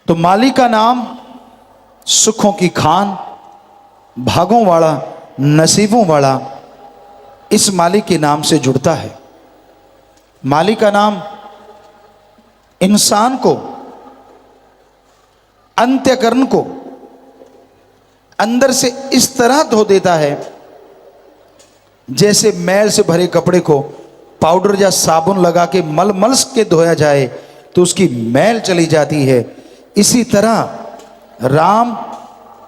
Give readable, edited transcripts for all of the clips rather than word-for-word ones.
तो माली का नाम सुखों की खान, भागों वाला, नसीबों वाला, इस मालिक के नाम से जुड़ता है। मालिक का नाम इंसान को, अंत्यकरण को अंदर से इस तरह धो देता है जैसे मैल से भरे कपड़े को पाउडर या साबुन लगा के मल मल के धोया जाए तो उसकी मैल चली जाती है। इसी तरह राम,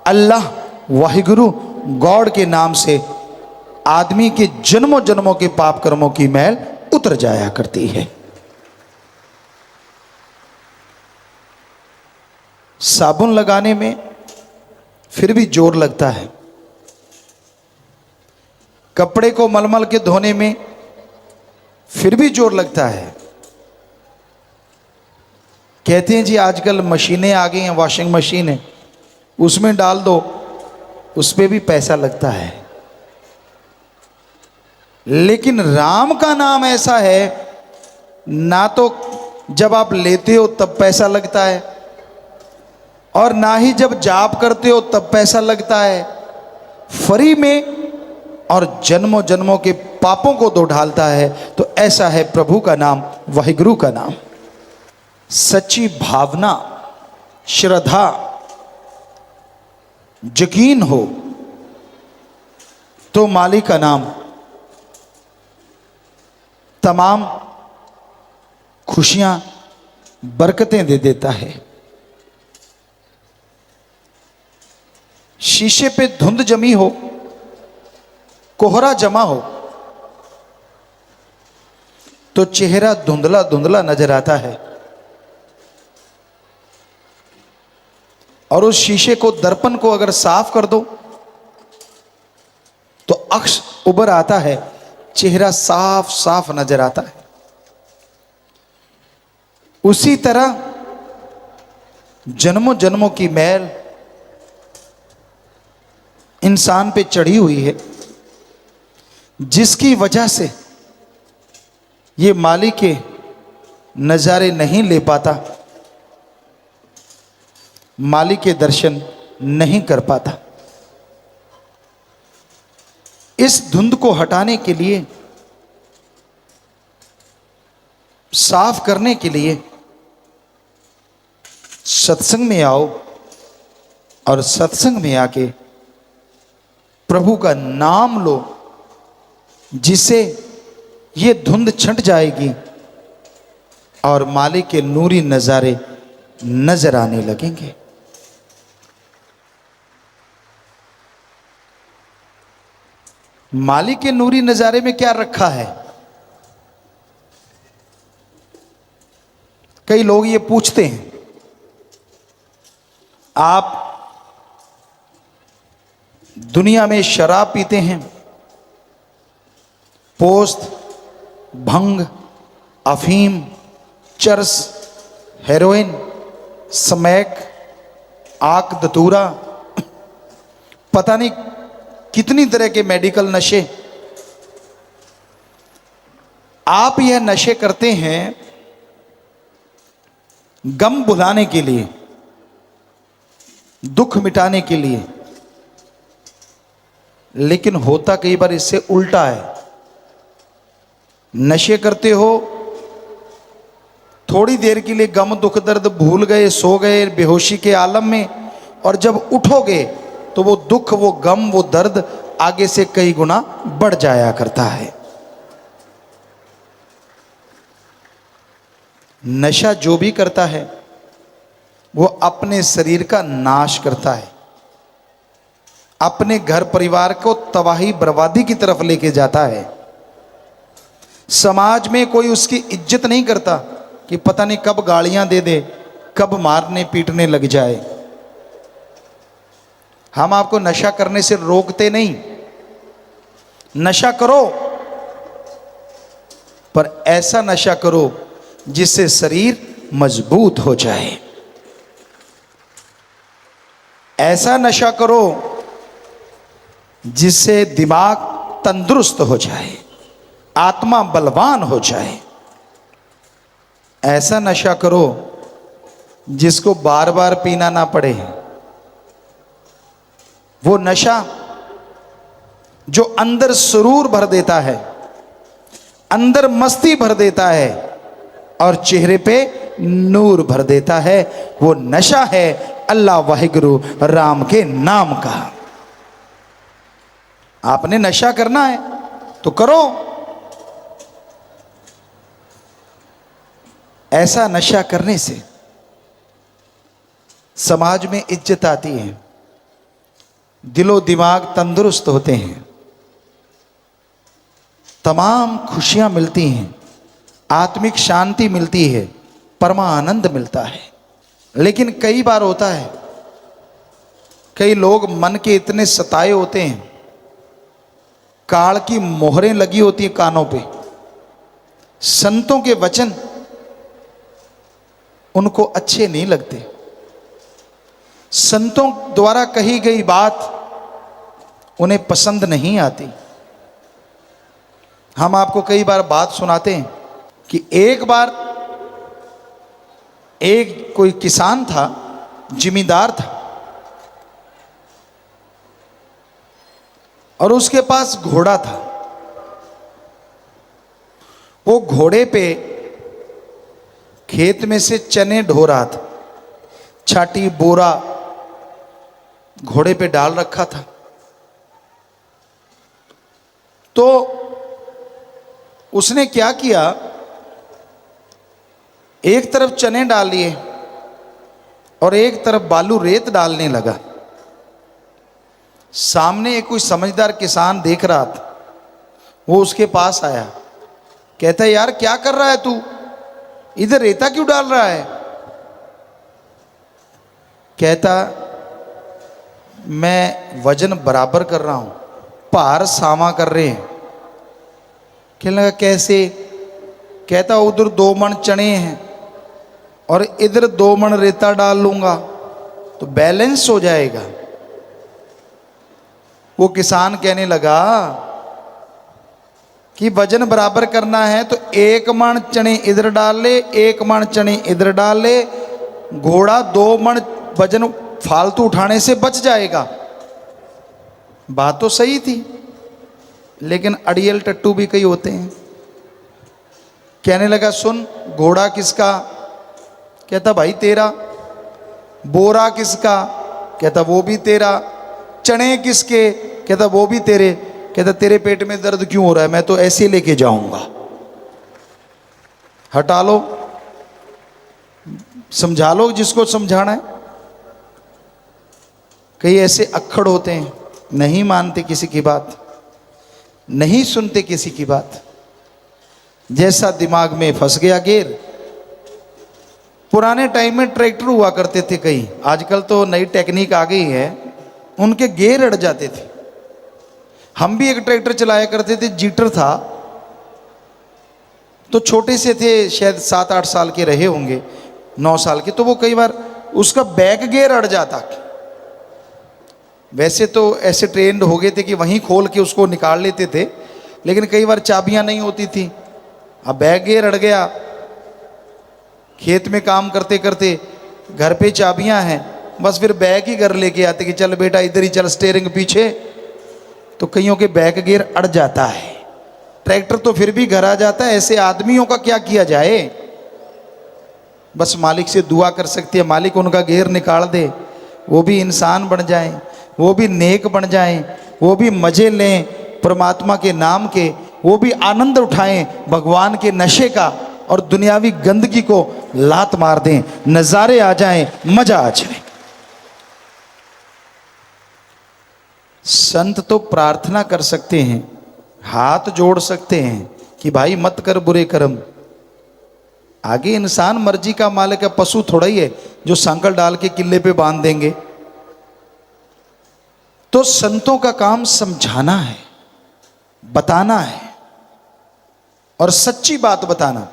अल्लाह, वाहिगुरु, गॉड के नाम से आदमी के जन्मों जन्मों के पाप कर्मों की मैल उतर जाया करती है। साबुन लगाने में फिर भी जोर लगता है, कपड़े को मलमल के धोने में फिर भी जोर लगता है। कहते हैं जी आजकल मशीनें आ गई हैं, वॉशिंग मशीन है, उसमें डाल दो, उस पर भी पैसा लगता है। लेकिन राम का नाम ऐसा है, ना तो जब आप लेते हो तब पैसा लगता है और ना ही जब जाप करते हो तब पैसा लगता है, फ्री में, और जन्मों जन्मों के पापों को धो डालता है। तो ऐसा है प्रभु का नाम, वाहिगुरु का नाम। सच्ची भावना, श्रद्धा, यकीन हो तो मालिक का नाम तमाम खुशियां, बरकतें दे देता है। शीशे पे धुंध जमी हो, कोहरा जमा हो तो चेहरा धुंधला धुंधला नजर आता है, और उस शीशे को, दर्पण को अगर साफ कर दो तो अक्ष उभर आता है, चेहरा साफ साफ नजर आता है। उसी तरह जन्मों जन्मों की मैल इंसान पे चढ़ी हुई है, जिसकी वजह से ये मालिक के नज़ारे नहीं ले पाता, मालिक के दर्शन नहीं कर पाता। इस धुंध को हटाने के लिए, साफ करने के लिए सत्संग में आओ और सत्संग में आके प्रभु का नाम लो, जिससे ये धुंध छंट जाएगी और मालिक के नूरी नज़ारे नजर आने लगेंगे। मालिक के नूरी नज़ारे में क्या रखा है? कई लोग ये पूछते हैं, आप दुनिया में शराब पीते हैं, पोस्त, भंग, अफीम, चरस, हेरोइन, स्मैक, आक दतूरा, पता नहीं कितनी तरह के मेडिकल नशे, आप यह नशे करते हैं गम भुलाने के लिए, दुख मिटाने के लिए, लेकिन होता कई बार इससे उल्टा है। नशे करते हो, थोड़ी देर के लिए गम दुख दर्द भूल गए, सो गए बेहोशी के आलम में, और जब उठोगे तो वो दुख, वो गम, वो दर्द आगे से कई गुना बढ़ जाया करता है। नशा जो भी करता है वो अपने शरीर का नाश करता है, अपने घर परिवार को तबाही बर्बादी की तरफ लेके जाता है। समाज में कोई उसकी इज्जत नहीं करता कि पता नहीं कब गालियां दे दे, कब मारने पीटने लग जाए। हम आपको नशा करने से रोकते नहीं, नशा करो, पर ऐसा नशा करो जिससे शरीर मजबूत हो जाए। ऐसा नशा करो जिससे दिमाग तंदुरुस्त हो जाए, आत्मा बलवान हो जाए। ऐसा नशा करो जिसको बार बार पीना ना पड़े, वो नशा जो अंदर सुरूर भर देता है, अंदर मस्ती भर देता है और चेहरे पे नूर भर देता है, वो नशा है अल्लाह वाहिगुरु राम के नाम का। आपने नशा करना है तो करो, ऐसा नशा करने से समाज में इज्जत आती है, दिलो दिमाग तंदुरुस्त होते हैं, तमाम खुशियां मिलती हैं, आत्मिक शांति मिलती है, परमानंद मिलता है। लेकिन कई बार होता है, कई लोग मन के इतने सताए होते हैं, काल की मोहरें लगी होती हैं कानों पे, संतों के वचन उनको अच्छे नहीं लगते, संतों द्वारा कही गई बात उन्हें पसंद नहीं आती। हम आपको कई बार बात सुनाते हैं कि एक बार एक कोई किसान था, जिमींदार था, और उसके पास घोड़ा था। वो घोड़े पे खेत में से चने ढो रहा था, छाटी बोरा घोड़े पे डाल रखा था। तो उसने क्या किया, एक तरफ चने डाल लिए और एक तरफ बालू रेत डालने लगा। सामने एक कोई समझदार किसान देख रहा था, वो उसके पास आया, कहता है यार क्या कर रहा है तू, इधर रेता क्यों डाल रहा है? कहता मैं वजन बराबर कर रहा हूं, भार सामा कर रहे हैं। कहने लगा कैसे? कहता उधर 2 मन चने हैं और इधर 2 मन रेता डाल लूंगा तो बैलेंस हो जाएगा। वो किसान कहने लगा कि वजन बराबर करना है तो 1 मन चने इधर डाल ले, 1 मन चने इधर डाल ले, घोड़ा 2 मन वजन फालतू उठाने से बच जाएगा। बात तो सही थी, लेकिन अड़ियल टट्टू भी कई होते हैं। कहने लगा सुन, घोड़ा किसका? कहता भाई तेरा। बोरा किसका? कहता वो भी तेरा। चने किसके? कहता वो भी तेरे। कहता तेरे पेट में दर्द क्यों हो रहा है? मैं तो ऐसे लेके जाऊंगा। हटा लो, समझा लो जिसको समझाना है। कई ऐसे अक्खड़ होते हैं, नहीं मानते किसी की बात, नहीं सुनते किसी की बात, जैसा दिमाग में फंस गया गेर। पुराने टाइम में ट्रैक्टर हुआ करते थे कई, आजकल तो नई टेक्निक आ गई है, उनके गेर अड़ जाते थे। हम भी एक ट्रैक्टर चलाया करते थे, जीटर था, तो छोटे से थे, शायद 7-8 साल के रहे होंगे, 9 साल के, तो वो कई बार उसका बैक गेयर अड़ जाता। वैसे तो ऐसे ट्रेंड हो गए थे कि वहीं खोल के उसको निकाल लेते थे, लेकिन कई बार चाबियां नहीं होती थी। अब बैक गियर अड़ गया, खेत में काम करते करते घर पे चाबियां हैं, बस फिर बैग ही घर लेके आते कि चल बेटा इधर ही चल, स्टीयरिंग पीछे। तो कईयों के बैक गियर अड़ जाता है। ट्रैक्टर तो फिर भी घर आ जाता है, ऐसे आदमियों का क्या किया जाए? बस मालिक से दुआ कर सकते हैं, मालिक उनका गियर निकाल दे, वो भी इंसान बन जाएं, वो भी नेक बन जाएं, वो भी मजे लें परमात्मा के नाम के, वो भी आनंद उठाएं भगवान के नशे का, और दुनियावी गंदगी को लात मार दें, नज़ारे आ जाएं, मजा आ जाए। संत तो प्रार्थना कर सकते हैं, हाथ जोड़ सकते हैं कि भाई मत कर बुरे कर्म। आगे इंसान मर्जी का मालिक है, पशु थोड़ा ही है जो सांकल डाल के किले पे बांध देंगे। तो संतों का काम समझाना है, बताना है, और सच्ची बात बताना।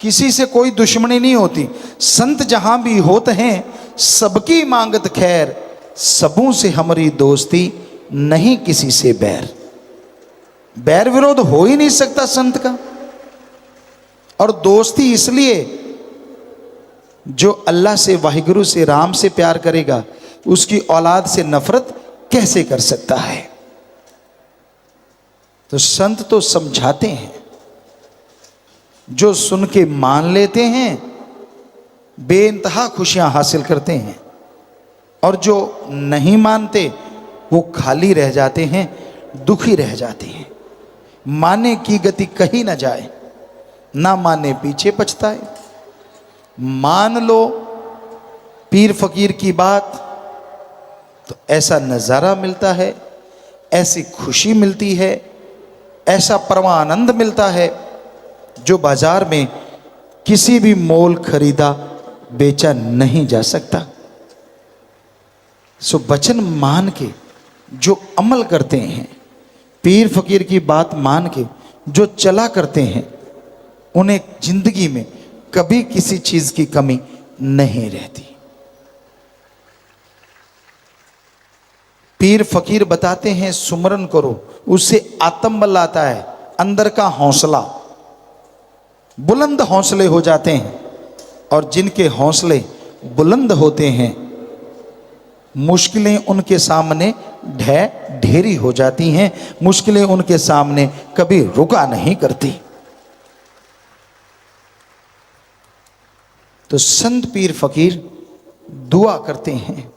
किसी से कोई दुश्मनी नहीं होती। संत जहां भी होते हैं सबकी मांगत खैर, सबों से हमारी दोस्ती नहीं किसी से बैर। बैर विरोध हो ही नहीं सकता संत का। और दोस्ती इसलिए जो अल्लाह से, वाहिगुरु से, राम से प्यार करेगा उसकी औलाद से नफरत कैसे कर सकता है। तो संत तो समझाते हैं, जो सुन के मान लेते हैं बेइंतहा खुशियां हासिल करते हैं, और जो नहीं मानते वो खाली रह जाते हैं, दुखी रह जाते हैं। माने की गति कही ना जाए, ना माने पीछे पछताए। मान लो पीर फकीर की बात तो ऐसा नज़ारा मिलता है, ऐसी खुशी मिलती है, ऐसा परमानंद मिलता है जो बाजार में किसी भी मोल खरीदा बेचा नहीं जा सकता। सो वचन मान के जो अमल करते हैं, पीर फकीर की बात मान के जो चला करते हैं, उन्हें जिंदगी में कभी किसी चीज की कमी नहीं रहती। पीर फकीर बताते हैं सुमरन करो, उससे आत्मबल आता है, अंदर का हौसला, बुलंद हौसले हो जाते हैं। और जिनके हौसले बुलंद होते हैं, मुश्किलें उनके सामने ढेरी हो जाती हैं, मुश्किलें उनके सामने कभी रुका नहीं करती। तो संत पीर फकीर दुआ करते हैं,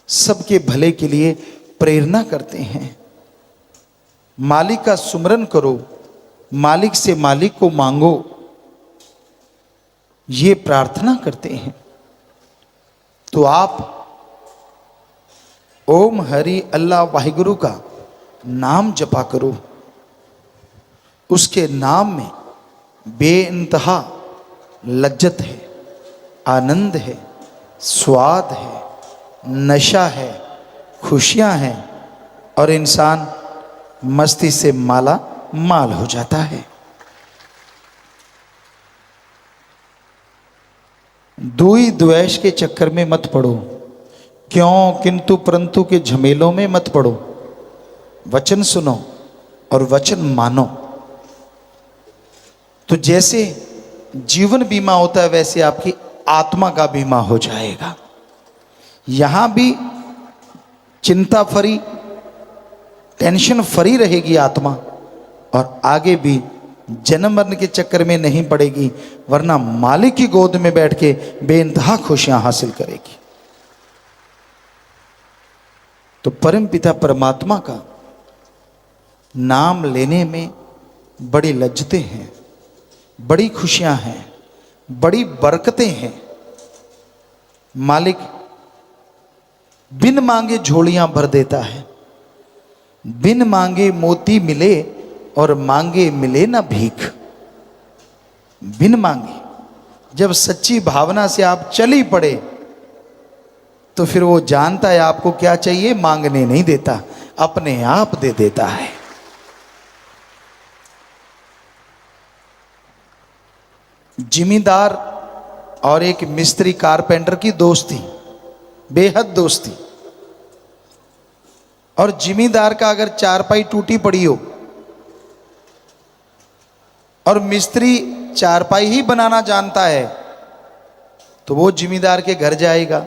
सबके भले के लिए प्रेरणा करते हैं। मालिक का सुमरन करो, मालिक से मालिक को मांगो, ये प्रार्थना करते हैं। तो आप ओम हरि अल्लाह वाहिगुरु का नाम जपा करो। उसके नाम में बेइंतहा लज्जत है, आनंद है, स्वाद है, नशा है, खुशियां हैं, और इंसान मस्ती से माला माल हो जाता है। दुई द्वेष के चक्कर में मत पड़ो, क्यों किंतु परंतु के झमेलों में मत पड़ो। वचन सुनो और वचन मानो। तो जैसे जीवन बीमा होता है, वैसे आपकी आत्मा का बीमा हो जाएगा। यहां भी चिंता फ्री, टेंशन फ्री रहेगी आत्मा, और आगे भी जन्म मरण के चक्कर में नहीं पड़ेगी, वरना मालिक की गोद में बैठ के बेइंतहा खुशियां हासिल करेगी। तो परम पिता परमात्मा का नाम लेने में बड़ी लज्जतें हैं, बड़ी खुशियां हैं, बड़ी बरकतें हैं। मालिक बिन मांगे झोलियां भर देता है, बिन मांगे मोती मिले और मांगे मिले ना भीख। बिन मांगे, जब सच्ची भावना से आप चली पड़े तो फिर वो जानता है आपको क्या चाहिए, मांगने नहीं देता, अपने आप दे देता है। जिमीदार और एक मिस्त्री कारपेंटर की दोस्ती, बेहद दोस्ती। और जिमीदार का अगर चारपाई टूटी पड़ी हो और मिस्त्री चारपाई ही बनाना जानता है, तो वो जिमीदार के घर जाएगा।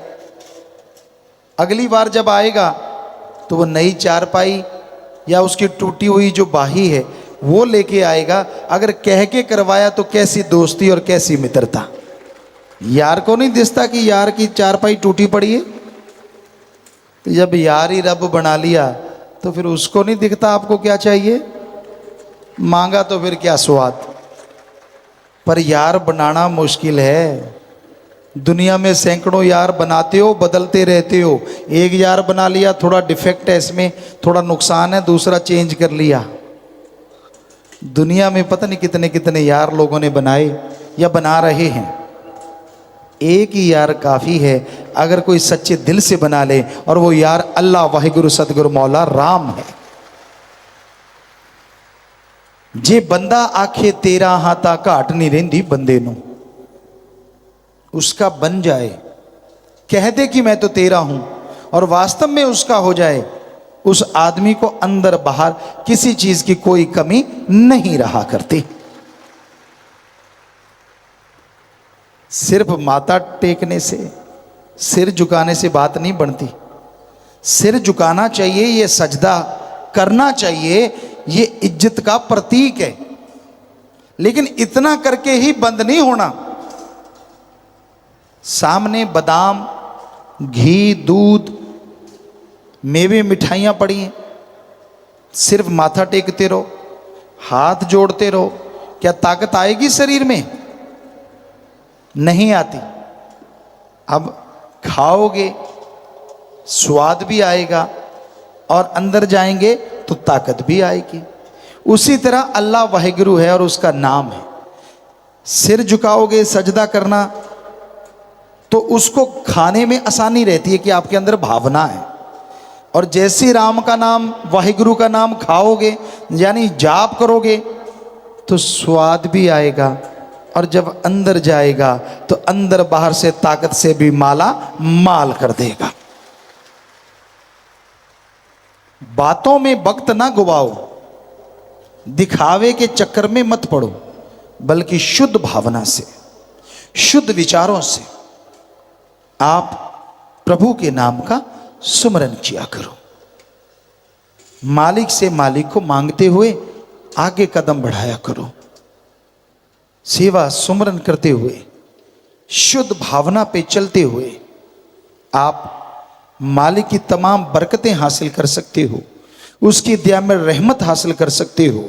अगली बार जब आएगा तो वो नई चारपाई या उसकी टूटी हुई जो बाही है वो लेके आएगा। अगर कह के करवाया तो कैसी दोस्ती और कैसी मित्रता। यार को नहीं दिखता कि यार की चारपाई टूटी पड़ी है। जब यार ही रब बना लिया तो फिर उसको नहीं दिखता आपको क्या चाहिए, मांगा तो फिर क्या स्वाद। पर यार बनाना मुश्किल है। दुनिया में सैकड़ों यार बनाते हो, बदलते रहते हो। एक यार बना लिया, थोड़ा डिफेक्ट है इसमें, थोड़ा नुकसान है, दूसरा चेंज कर लिया। दुनिया में पता नहीं कितने कितने यार लोगों ने बनाए या बना रहे हैं। एक ही यार काफ़ी है अगर कोई सच्चे दिल से बना ले, और वो यार अल्लाह वाहिगुरु सतगुरु मौला राम है। जे बंदा आखे तेरा हाथा घाट नहीं रेंदी बंदे नू, उसका बन जाए, कह दे कि मैं तो तेरा हूं और वास्तव में उसका हो जाए, उस आदमी को अंदर बाहर किसी चीज की कोई कमी नहीं रहा करती। सिर्फ माथा टेकने से, सिर झुकाने से बात नहीं बनती। सिर झुकाना चाहिए, ये सजदा करना चाहिए, ये इज्जत का प्रतीक है। लेकिन इतना करके ही बंद नहीं होना। सामने बादाम, घी, दूध, मेवे, मिठाइयां पड़ी हैं, सिर्फ माथा टेकते रहो, हाथ जोड़ते रहो, क्या ताकत आएगी शरीर में? नहीं आती। अब खाओगे, स्वाद भी आएगा और अंदर जाएंगे तो ताकत भी आएगी। उसी तरह अल्लाह वाहिगुरु है और उसका नाम है। सिर झुकाओगे, सजदा करना, तो उसको खाने में आसानी रहती है कि आपके अंदर भावना है। और जैसे राम का नाम, वाहिगुरु का नाम खाओगे, यानी जाप करोगे, तो स्वाद भी आएगा। और जब अंदर जाएगा तो अंदर बाहर से ताकत से भी माला माल कर देगा। बातों में वक्त ना गुवाओ, दिखावे के चक्कर में मत पड़ो, बल्कि शुद्ध भावना से, शुद्ध विचारों से आप प्रभु के नाम का सुमरन किया करो। मालिक से मालिक को मांगते हुए आगे कदम बढ़ाया करो। सेवा सुमरन करते हुए, शुद्ध भावना पे चलते हुए आप मालिक की तमाम बरकतें हासिल कर सकते हो, उसकी दया में रहमत हासिल कर सकते हो,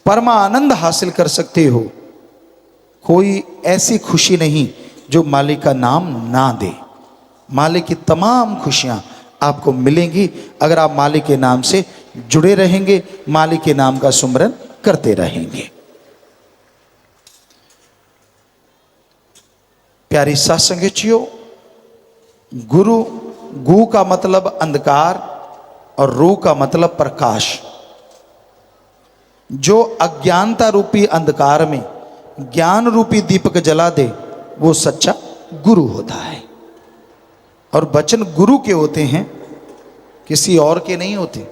परमा आनंद हासिल कर सकते हो। कोई ऐसी खुशी नहीं जो मालिक का नाम ना दे। मालिक की तमाम खुशियां आपको मिलेंगी अगर आप मालिक के नाम से जुड़े रहेंगे, मालिक के नाम का सुमरन करते रहेंगे। प्यारी सत्संगचियों, गुरु, गु का मतलब अंधकार और रू का मतलब प्रकाश। जो अज्ञानता रूपी अंधकार में ज्ञान रूपी दीपक जला दे, वो सच्चा गुरु होता है। और वचन गुरु के होते हैं, किसी और के नहीं होते।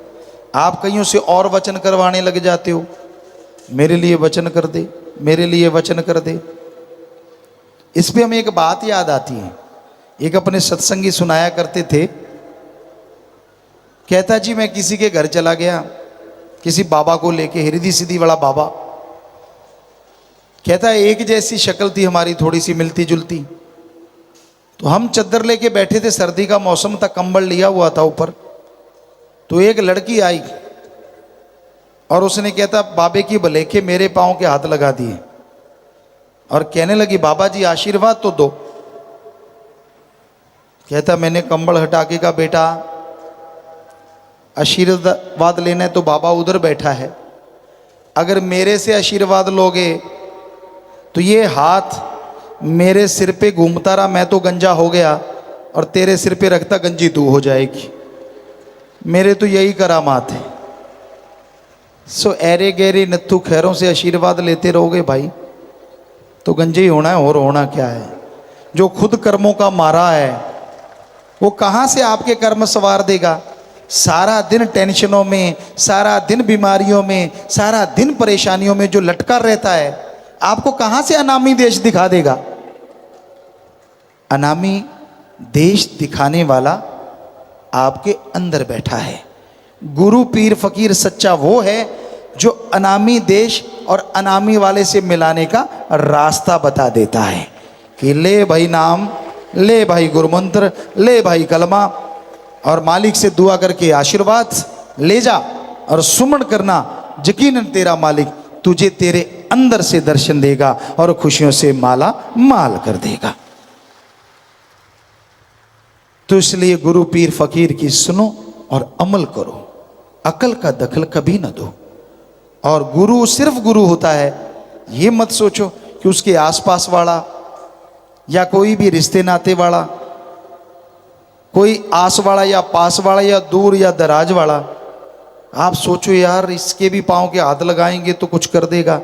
आप कईयों से और वचन करवाने लग जाते हो, मेरे लिए वचन कर दे, मेरे लिए वचन कर दे। इस पे हमें एक बात याद आती है। एक अपने सत्संगी सुनाया करते थे, कहता जी मैं किसी के घर चला गया, किसी बाबा को लेके, हृदय सिद्धि वाला बाबा। कहता एक जैसी शक्ल थी हमारी, थोड़ी सी मिलती जुलती। तो हम चद्दर लेके बैठे थे, सर्दी का मौसम था, कंबल लिया हुआ था ऊपर। तो एक लड़की आई और उसने कहता बाबे की भलेखे मेरे पांव के हाथ लगा दिए और कहने लगी बाबा जी आशीर्वाद तो दो। कहता मैंने कंबल हटा के कहा बेटा आशीर्वाद लेना है तो बाबा उधर बैठा है, अगर मेरे से आशीर्वाद लोगे तो ये हाथ मेरे सिर पे घूमता रहा, मैं तो गंजा हो गया, और तेरे सिर पे रखता गंजी तू हो जाएगी। मेरे तो यही करामात है। सो ऐरे गहरे नत्थु खैरों से आशीर्वाद लेते रहोगे भाई तो गंजे ही होना है, और होना क्या है। जो खुद कर्मों का मारा है वो कहाँ से आपके कर्म सवार देगा। सारा दिन टेंशनों में, सारा दिन बीमारियों में, सारा दिन परेशानियों में जो लटका रहता है, आपको कहाँ से अनामी देश दिखा देगा। अनामी देश दिखाने वाला आपके अंदर बैठा है। गुरु पीर फकीर सच्चा वो है जो अनामी देश और अनामी वाले से मिलाने का रास्ता बता देता है कि ले भाई नाम, ले भाई गुरुमंत्र, ले भाई कलमा, और मालिक से दुआ करके आशीर्वाद ले जा और सुमन करना। यकीनन तेरा मालिक तुझे तेरे अंदर से दर्शन देगा और खुशियों से माला माल कर देगा। तो इसलिए गुरु पीर फकीर की सुनो और अमल करो, अकल का दखल कभी न दो। और गुरु सिर्फ गुरु होता है, ये मत सोचो कि उसके आसपास वाला या कोई भी रिश्ते नाते वाला, कोई आस वाला या पास वाला या दूर या दराज वाला, आप सोचो यार इसके भी पांव के हाथ लगाएंगे तो कुछ कर देगा।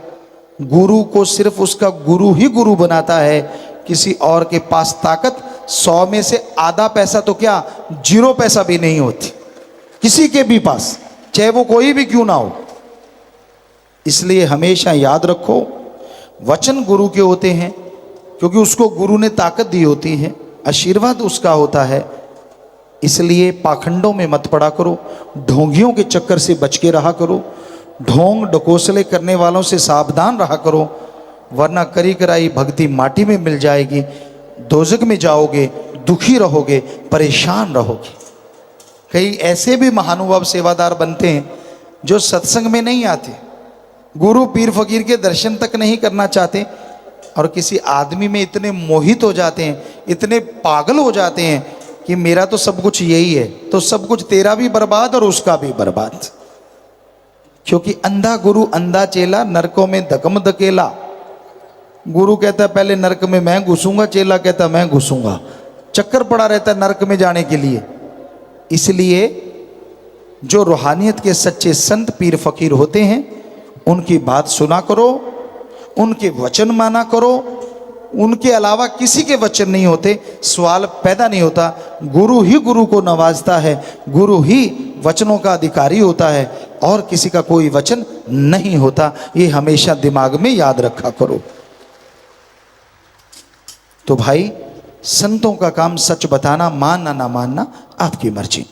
गुरु को सिर्फ उसका गुरु ही गुरु बनाता है। किसी और के पास ताकत 100 में से आधा पैसा तो क्या 0 पैसा भी नहीं होती किसी के भी पास, चाहे वो कोई भी क्यों ना हो। इसलिए हमेशा याद रखो वचन गुरु के होते हैं, क्योंकि उसको गुरु ने ताकत दी होती है, आशीर्वाद उसका होता है। इसलिए पाखंडों में मत पड़ा करो, ढोंगियों के चक्कर से बच के रहा करो, ढोंग डकोसले करने वालों से सावधान रहा करो, वरना करी कराई भक्ति माटी में मिल जाएगी, दोजक में जाओगे, दुखी रहोगे, परेशान रहोगे। कई ऐसे भी महानुभाव सेवादार बनते हैं जो सत्संग में नहीं आते, गुरु पीर फकीर के दर्शन तक नहीं करना चाहते, और किसी आदमी में इतने मोहित हो जाते हैं, इतने पागल हो जाते हैं कि मेरा तो सब कुछ यही है, तो सब कुछ तेरा भी बर्बाद और उसका भी बर्बाद। क्योंकि अंधा गुरु अंधा चेला, नरकों में धकम धकेला। गुरु कहता है पहले नरक में मैं घुसूंगा, चेला कहता मैं घुसूंगा, चक्कर पड़ा रहता है नरक में जाने के लिए। इसलिए जो रूहानियत के सच्चे संत पीर फकीर होते हैं उनकी बात सुना करो, उनके वचन माना करो, उनके अलावा किसी के वचन नहीं होते, सवाल पैदा नहीं होता। गुरु ही गुरु को नवाजता है, गुरु ही वचनों का अधिकारी होता है, और किसी का कोई वचन नहीं होता। ये हमेशा दिमाग में याद रखा करो। तो भाई, संतों का काम सच बताना, मानना ना मानना आपकी मर्जी।